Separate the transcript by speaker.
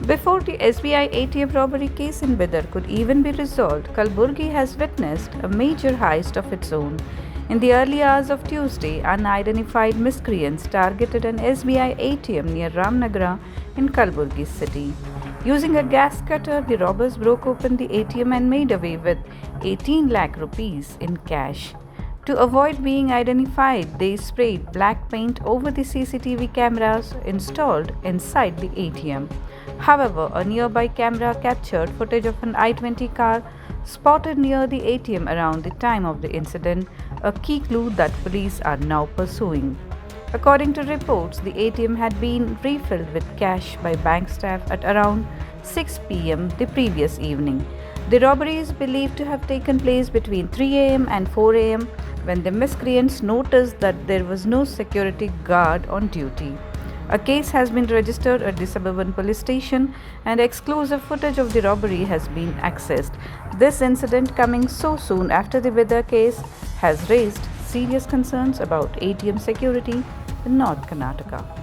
Speaker 1: Before the SBI ATM robbery case in Bidar could even be resolved, Kalaburagi has witnessed a major heist of its own. In the early hours of Tuesday, unidentified miscreants targeted an SBI ATM near Ramnagara in Kalaburagi city. Using a gas cutter, the robbers broke open the ATM and made away with 18 lakh rupees in cash. To avoid being identified, they sprayed black paint over the CCTV cameras installed inside the ATM. However, a nearby camera captured footage of an I-20 car spotted near the ATM around the time of the incident, a key clue that police are now pursuing. According to reports, the ATM had been refilled with cash by bank staff at around 6 p.m. the previous evening. The robbery is believed to have taken place between 3 a.m. and 4 a.m. when the miscreants noticed that there was no security guard on duty. A case has been registered at the suburban police station and exclusive footage of the robbery has been accessed. This incident coming so soon after the Bidar case has raised serious concerns about ATM security in North Karnataka.